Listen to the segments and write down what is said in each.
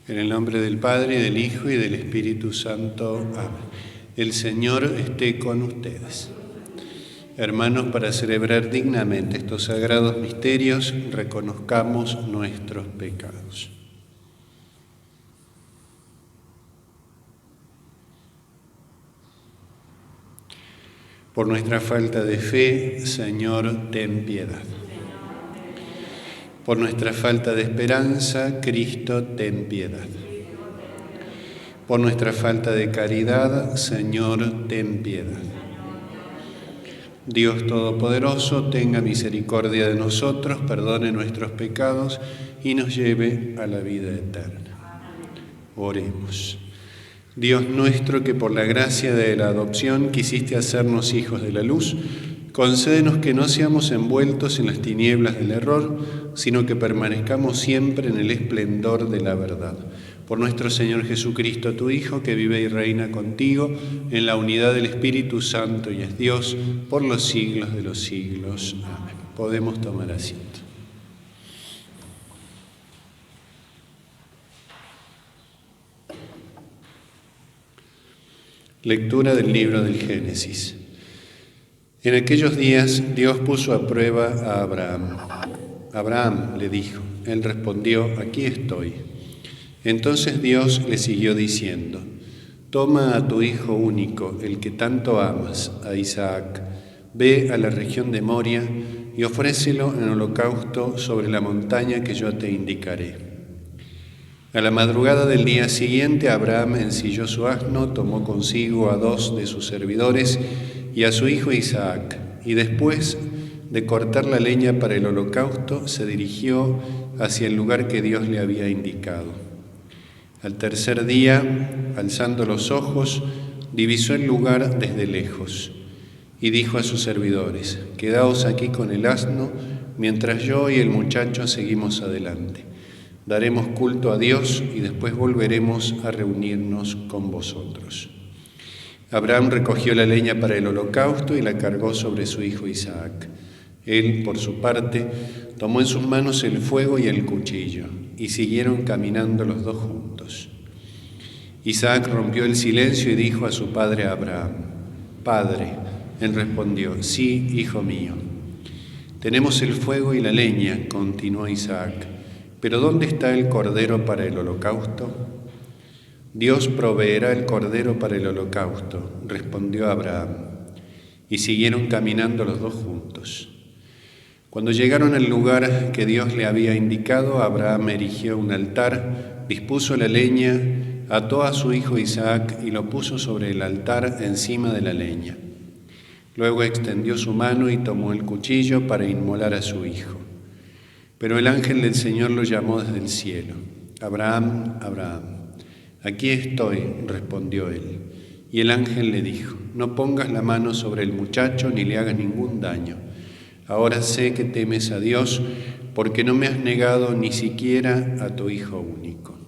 En el nombre del Padre, y del Hijo, y del Espíritu Santo. Amén. El Señor esté con ustedes. Hermanos, para celebrar dignamente estos sagrados misterios, reconozcamos nuestros pecados. Por nuestra falta de fe, Señor, ten piedad. Por nuestra falta de esperanza, Cristo, ten piedad. Por nuestra falta de caridad, Señor, ten piedad. Dios Todopoderoso, tenga misericordia de nosotros, perdone nuestros pecados y nos lleve a la vida eterna. Oremos. Dios nuestro, que por la gracia de la adopción quisiste hacernos hijos de la luz, concédenos que no seamos envueltos en las tinieblas del error, sino que permanezcamos siempre en el esplendor de la verdad. Por nuestro Señor Jesucristo, tu Hijo, que vive y reina contigo en la unidad del Espíritu Santo y es Dios por los siglos de los siglos. Amén. Podemos tomar asiento. Lectura del libro del Génesis. En aquellos días Dios puso a prueba a Abraham. Abraham, le dijo. Él respondió, aquí estoy. Entonces Dios le siguió diciendo, toma a tu hijo único, el que tanto amas, a Isaac, ve a la región de Moria y ofrécelo en holocausto sobre la montaña que yo te indicaré. A la madrugada del día siguiente, Abraham ensilló su asno, tomó consigo a 2 de sus servidores y a su hijo Isaac, y después de cortar la leña para el holocausto, se dirigió hacia el lugar que Dios le había indicado. Al tercer día, alzando los ojos, divisó el lugar desde lejos, y dijo a sus servidores, quedaos aquí con el asno, mientras yo y el muchacho seguimos adelante. Daremos culto a Dios y después volveremos a reunirnos con vosotros. Abraham recogió la leña para el holocausto y la cargó sobre su hijo Isaac. Él, por su parte, tomó en sus manos el fuego y el cuchillo, y siguieron caminando los dos juntos. Isaac rompió el silencio y dijo a su padre Abraham, Padre. Él respondió, sí, hijo mío. Tenemos el fuego y la leña, continuó Isaac. ¿Pero dónde está el cordero para el holocausto? Dios proveerá el cordero para el holocausto, respondió Abraham. Y siguieron caminando los dos juntos. Cuando llegaron al lugar que Dios le había indicado, Abraham erigió un altar, dispuso la leña, ató a su hijo Isaac y lo puso sobre el altar encima de la leña. Luego extendió su mano y tomó el cuchillo para inmolar a su hijo. Pero el ángel del Señor lo llamó desde el cielo. Abraham, Abraham. Aquí estoy, respondió él. Y el ángel le dijo, no pongas la mano sobre el muchacho ni le hagas ningún daño. Ahora sé que temes a Dios, porque no me has negado ni siquiera a tu hijo único.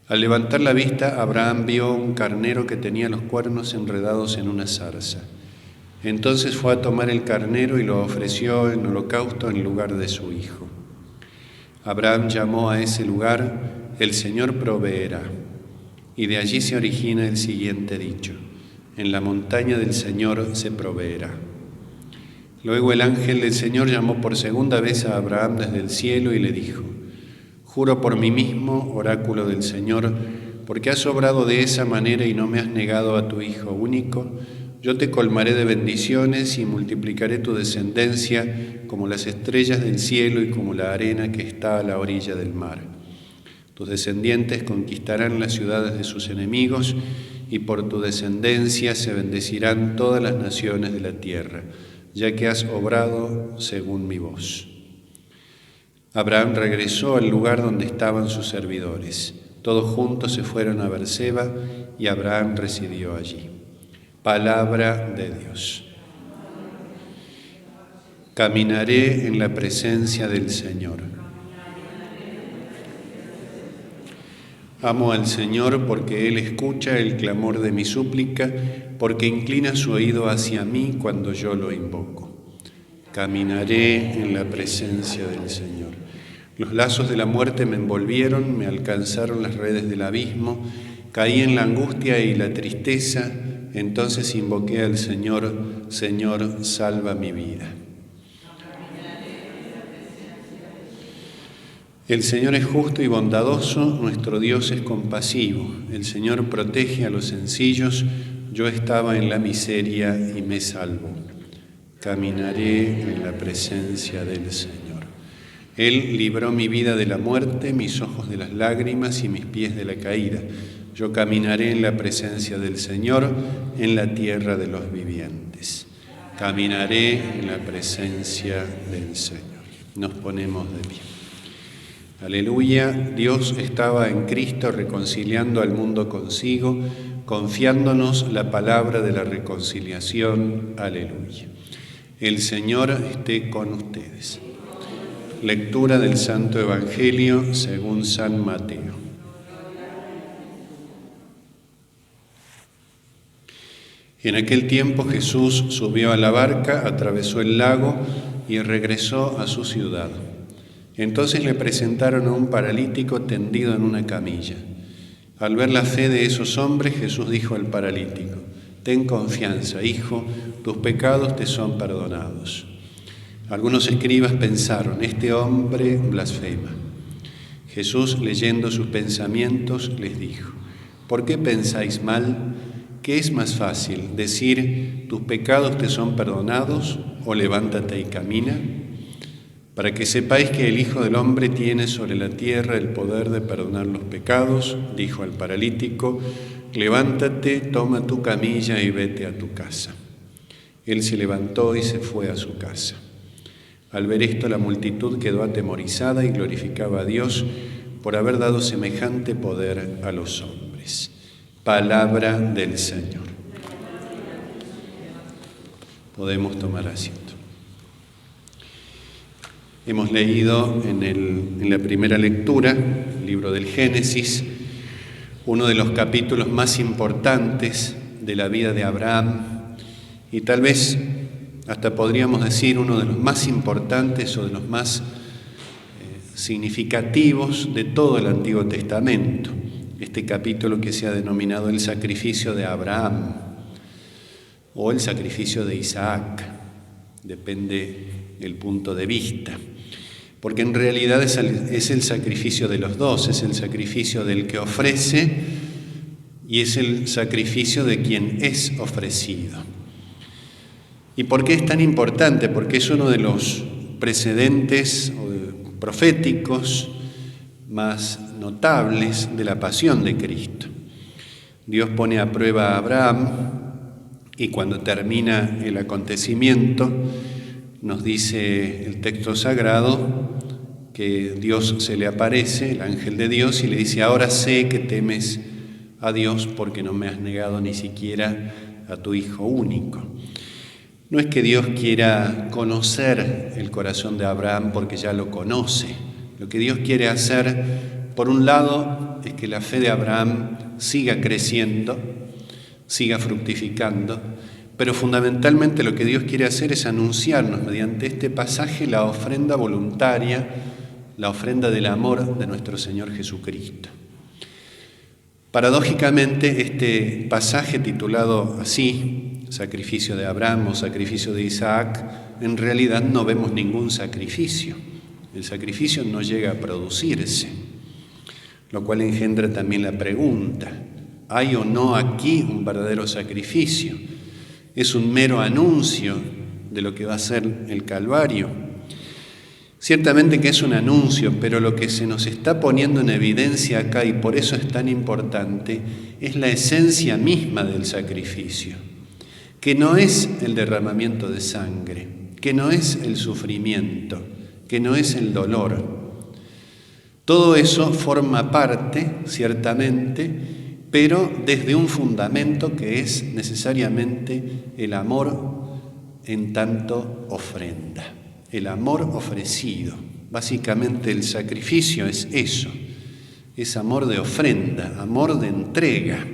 Al levantar la vista, Abraham vio un carnero que tenía los cuernos enredados en una zarza. Entonces fue a tomar el carnero y lo ofreció en holocausto en lugar de su hijo. Abraham llamó a ese lugar, el Señor proveerá. Y de allí se origina el siguiente dicho, en la montaña del Señor se proveerá. Luego el ángel del Señor llamó por segunda vez a Abraham desde el cielo y le dijo, juro por mí mismo, oráculo del Señor, porque has obrado de esa manera y no me has negado a tu hijo único, yo te colmaré de bendiciones y multiplicaré tu descendencia como las estrellas del cielo y como la arena que está a la orilla del mar. Tus descendientes conquistarán las ciudades de sus enemigos y por tu descendencia se bendecirán todas las naciones de la tierra, ya que has obrado según mi voz. Abraham regresó al lugar donde estaban sus servidores. Todos juntos se fueron a Berseba y Abraham residió allí. Palabra de Dios. Caminaré en la presencia del Señor. Amo al Señor porque Él escucha el clamor de mi súplica, porque inclina su oído hacia mí cuando yo lo invoco. Caminaré en la presencia del Señor. Los lazos de la muerte me envolvieron, me alcanzaron las redes del abismo, caí en la angustia y la tristeza, entonces invoqué al Señor, Señor, salva mi vida. El Señor es justo y bondadoso, nuestro Dios es compasivo, el Señor protege a los sencillos, yo estaba en la miseria y me salvó. Caminaré en la presencia del Señor. Él libró mi vida de la muerte, mis ojos de las lágrimas y mis pies de la caída. Yo caminaré en la presencia del Señor, en la tierra de los vivientes. Caminaré en la presencia del Señor. Nos ponemos de pie. Aleluya, Dios estaba en Cristo reconciliando al mundo consigo, confiándonos la palabra de la reconciliación. Aleluya. El Señor esté con ustedes. Lectura del Santo Evangelio según San Mateo. En aquel tiempo Jesús subió a la barca, atravesó el lago y regresó a su ciudad. Entonces le presentaron a un paralítico tendido en una camilla. Al ver la fe de esos hombres, Jesús dijo al paralítico: «Ten confianza, hijo, tus pecados te son perdonados». Algunos escribas pensaron: «Este hombre blasfema». Jesús, leyendo sus pensamientos, les dijo: «¿Por qué pensáis mal? ¿Qué es más fácil, decir: tus pecados te son perdonados, o levántate y camina? Para que sepáis que el Hijo del Hombre tiene sobre la tierra el poder de perdonar los pecados», dijo al paralítico: «Levántate, toma tu camilla y vete a tu casa». Él se levantó y se fue a su casa. Al ver esto, la multitud quedó atemorizada y glorificaba a Dios por haber dado semejante poder a los hombres. Palabra del Señor. Podemos tomar asiento. Hemos leído en la primera lectura, el libro del Génesis, uno de los capítulos más importantes de la vida de Abraham y tal vez hasta podríamos decir uno de los más importantes o de los más significativos de todo el Antiguo Testamento. Este capítulo que se ha denominado el sacrificio de Abraham o el sacrificio de Isaac, depende el punto de vista, porque en realidad es el sacrificio de los dos, es el sacrificio del que ofrece y es el sacrificio de quien es ofrecido. ¿Y por qué es tan importante? Porque es uno de los precedentes proféticos más notables de la pasión de Cristo. Dios pone a prueba a Abraham y cuando termina el acontecimiento nos dice el texto sagrado que Dios se le aparece, el ángel de Dios, y le dice: «Ahora sé que temes a Dios porque no me has negado ni siquiera a tu Hijo único». No es que Dios quiera conocer el corazón de Abraham porque ya lo conoce. Lo que Dios quiere hacer, por un lado, es que la fe de Abraham siga creciendo, siga fructificando, pero fundamentalmente lo que Dios quiere hacer es anunciarnos mediante este pasaje la ofrenda voluntaria, la ofrenda del amor de nuestro Señor Jesucristo. Paradójicamente, este pasaje titulado así, sacrificio de Abraham o sacrificio de Isaac, en realidad no vemos ningún sacrificio. El sacrificio no llega a producirse, lo cual engendra también la pregunta: ¿hay o no aquí un verdadero sacrificio? ¿Es un mero anuncio de lo que va a ser el Calvario? Ciertamente que es un anuncio, pero lo que se nos está poniendo en evidencia acá, y por eso es tan importante, es la esencia misma del sacrificio, que no es el derramamiento de sangre, que no es el sufrimiento, que no es el dolor. Todo eso forma parte, ciertamente, pero desde un fundamento que es necesariamente el amor en tanto ofrenda, el amor ofrecido. Básicamente el sacrificio es eso, es amor de ofrenda, amor de entrega.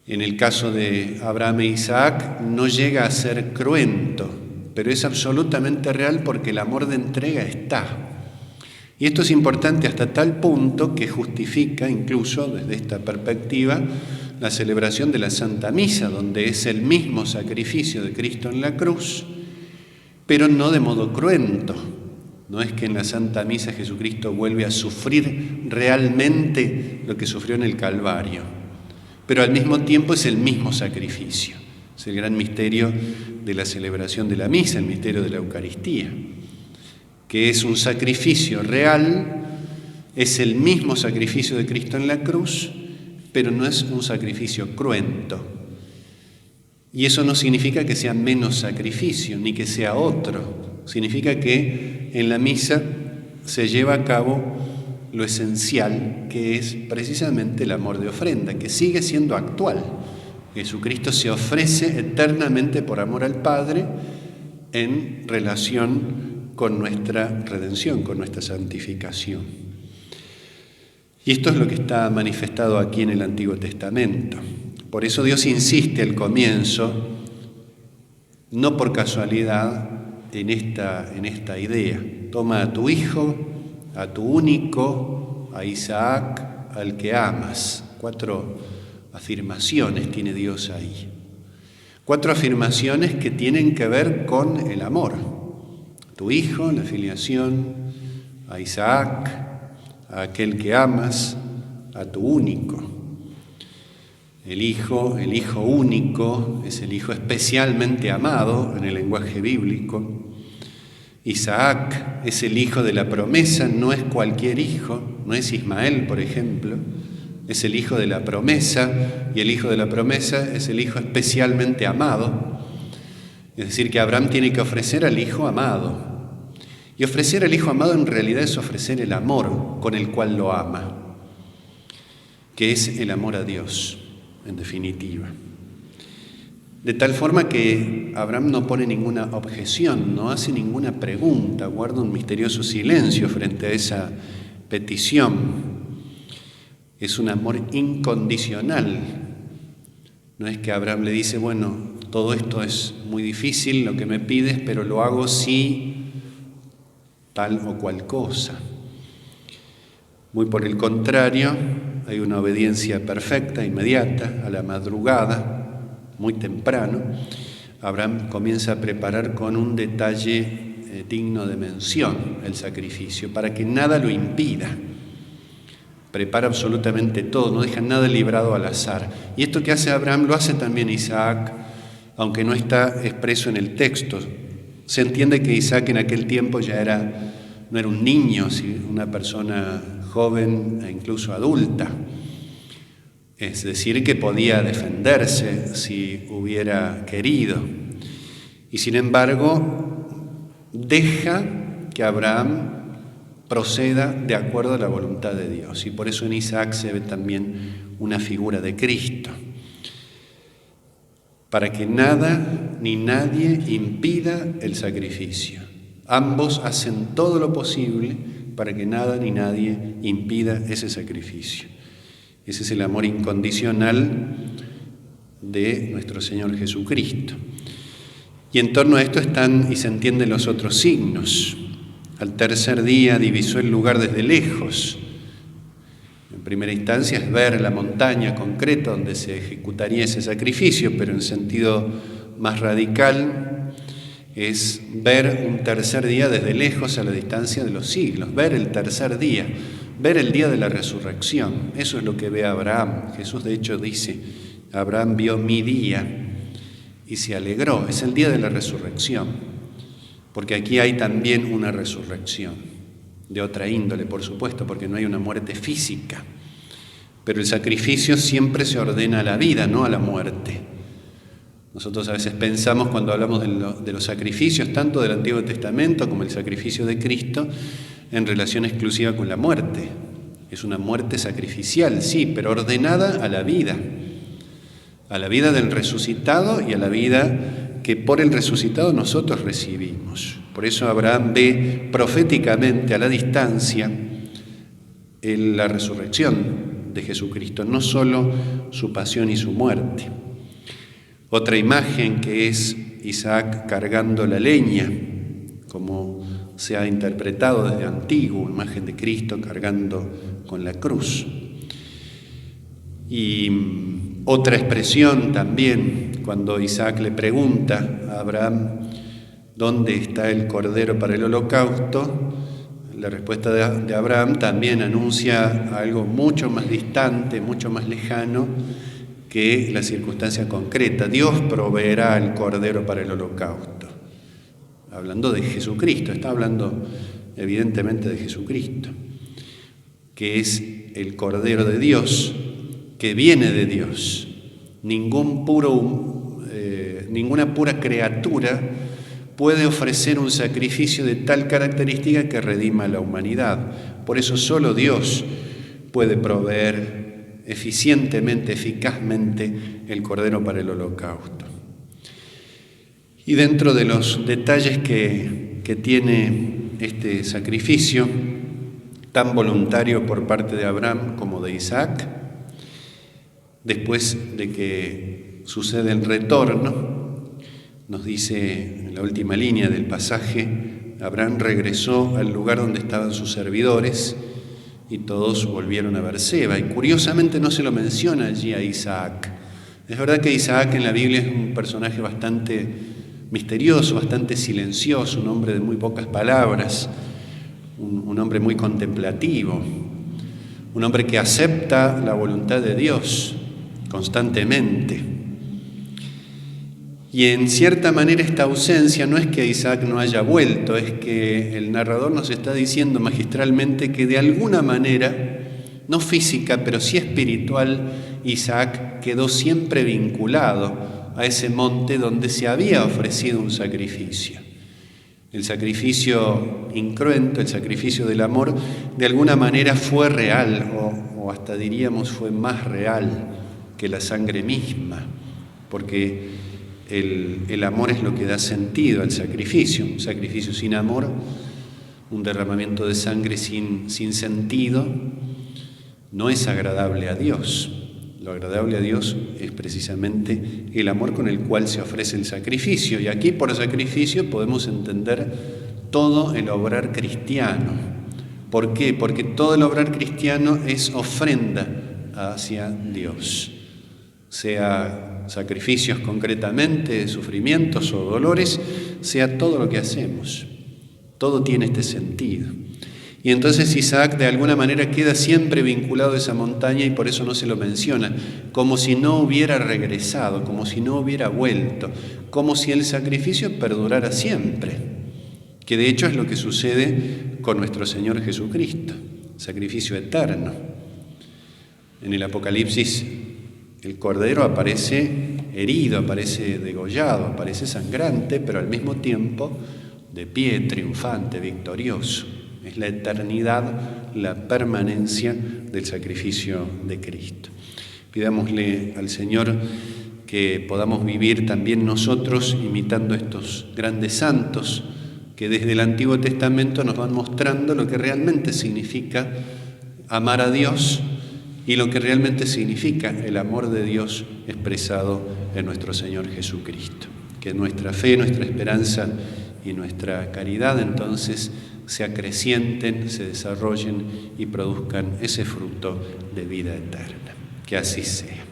En el caso de Abraham e Isaac no llega a ser cruento, pero es absolutamente real porque el amor de entrega está. Y esto es importante hasta tal punto que justifica, incluso desde esta perspectiva, la celebración de la Santa Misa, donde es el mismo sacrificio de Cristo en la cruz, pero no de modo cruento. No es que en la Santa Misa Jesucristo vuelve a sufrir realmente lo que sufrió en el Calvario, pero al mismo tiempo es el mismo sacrificio. Es el gran misterio de la celebración de la misa, el misterio de la Eucaristía, que es un sacrificio real, es el mismo sacrificio de Cristo en la cruz, pero no es un sacrificio cruento. Y eso no significa que sea menos sacrificio, ni que sea otro. Significa que en la misa se lleva a cabo lo esencial, que es precisamente el amor de ofrenda, que sigue siendo actual. Jesucristo se ofrece eternamente por amor al Padre en relación con nuestra redención, con nuestra santificación. Y esto es lo que está manifestado aquí en el Antiguo Testamento. Por eso Dios insiste al comienzo, no por casualidad, en esta idea. Toma a tu hijo, a tu único, a Isaac, al que amas. 4 afirmaciones tiene Dios ahí. 4 afirmaciones que tienen que ver con el amor. Tu hijo, la filiación, a Isaac, a aquel que amas, a tu único. El hijo único, es el hijo especialmente amado en el lenguaje bíblico. Isaac es el hijo de la promesa, no es cualquier hijo, no es Ismael, por ejemplo, es el hijo de la promesa, y el hijo de la promesa es el hijo especialmente amado. Es decir, que Abraham tiene que ofrecer al hijo amado. Y ofrecer al hijo amado en realidad es ofrecer el amor con el cual lo ama, que es el amor a Dios, en definitiva. De tal forma que Abraham no pone ninguna objeción, no hace ninguna pregunta, guarda un misterioso silencio frente a esa petición. Es un amor incondicional. No es que Abraham le dice, bueno, todo esto es muy difícil, lo que me pides, pero lo hago si tal o cual cosa. Muy por el contrario, hay una obediencia perfecta, inmediata, a la madrugada, muy temprano. Abraham comienza a preparar con un detalle digno de mención el sacrificio, para que nada lo impida. Prepara absolutamente todo, no deja nada librado al azar. Y esto que hace Abraham lo hace también Isaac, aunque no está expreso en el texto. Se entiende que Isaac en aquel tiempo ya no era un niño, sino una persona joven e incluso adulta. Es decir, que podía defenderse si hubiera querido. Y sin embargo, deja que Abraham proceda de acuerdo a la voluntad de Dios. Y por eso en Isaac se ve también una figura de Cristo. Para que nada ni nadie impida el sacrificio. Ambos hacen todo lo posible para que nada ni nadie impida ese sacrificio. Ese es el amor incondicional de nuestro Señor Jesucristo. Y en torno a esto están y se entienden los otros signos. Al tercer día divisó el lugar desde lejos. En primera instancia es ver la montaña concreta donde se ejecutaría ese sacrificio, pero en sentido más radical es ver un tercer día desde lejos a la distancia de los siglos, ver el tercer día, ver el día de la resurrección. Eso es lo que ve Abraham. Jesús de hecho dice, Abraham vio mi día y se alegró. Es el día de la resurrección, porque aquí hay también una resurrección, de otra índole, por supuesto, porque no hay una muerte física. Pero el sacrificio siempre se ordena a la vida, no a la muerte. Nosotros a veces pensamos cuando hablamos de los sacrificios, tanto del Antiguo Testamento como el sacrificio de Cristo, en relación exclusiva con la muerte. Es una muerte sacrificial, sí, pero ordenada a la vida del resucitado y a la vida que por el resucitado nosotros recibimos. Por eso Abraham ve proféticamente a la distancia la resurrección de Jesucristo, no solo su pasión y su muerte. Otra imagen que es Isaac cargando la leña, como se ha interpretado desde antiguo, imagen de Cristo cargando con la cruz. Y otra expresión también, cuando Isaac le pregunta a Abraham dónde está el cordero para el holocausto, la respuesta de Abraham también anuncia algo mucho más distante, mucho más lejano que la circunstancia concreta. Dios proveerá el cordero para el holocausto. Hablando de Jesucristo, está hablando evidentemente de Jesucristo, que es el Cordero de Dios, que viene de Dios. Ninguna pura criatura puede ofrecer un sacrificio de tal característica que redima a la humanidad. Por eso solo Dios puede proveer eficientemente, eficazmente el cordero para el holocausto. Y dentro de los detalles que tiene este sacrificio, tan voluntario por parte de Abraham como de Isaac, después de que sucede el retorno, nos dice en la última línea del pasaje, Abraham regresó al lugar donde estaban sus servidores y todos volvieron a Berseba. Y curiosamente no se lo menciona allí a Isaac. Es verdad que Isaac en la Biblia es un personaje bastante misterioso, bastante silencioso, un hombre de muy pocas palabras, un hombre muy contemplativo, un hombre que acepta la voluntad de Dios constantemente. Y en cierta manera esta ausencia no es que Isaac no haya vuelto, es que el narrador nos está diciendo magistralmente que de alguna manera, no física, pero sí espiritual, Isaac quedó siempre vinculado a ese monte donde se había ofrecido un sacrificio. El sacrificio incruento, el sacrificio del amor, de alguna manera fue real, o hasta diríamos fue más real que la sangre misma, porque el amor es lo que da sentido al sacrificio. Un sacrificio sin amor, un derramamiento de sangre sin sentido, no es agradable a Dios. Lo agradable a Dios es precisamente el amor con el cual se ofrece el sacrificio. Y aquí por sacrificio podemos entender todo el obrar cristiano. ¿Por qué? Porque todo el obrar cristiano es ofrenda hacia Dios. Sea sacrificios concretamente, sufrimientos o dolores, sea todo lo que hacemos. Todo tiene este sentido. Y entonces Isaac de alguna manera queda siempre vinculado a esa montaña y por eso no se lo menciona, como si no hubiera regresado, como si no hubiera vuelto, como si el sacrificio perdurara siempre, que de hecho es lo que sucede con nuestro Señor Jesucristo, sacrificio eterno. En el Apocalipsis el Cordero aparece herido, aparece degollado, aparece sangrante, pero al mismo tiempo de pie, triunfante, victorioso. Es la eternidad, la permanencia del sacrificio de Cristo. Pidámosle al Señor que podamos vivir también nosotros imitando estos grandes santos que desde el Antiguo Testamento nos van mostrando lo que realmente significa amar a Dios y lo que realmente significa el amor de Dios expresado en nuestro Señor Jesucristo. Que nuestra fe, nuestra esperanza y nuestra caridad entonces se acrecienten, se desarrollen y produzcan ese fruto de vida eterna. Que así sea.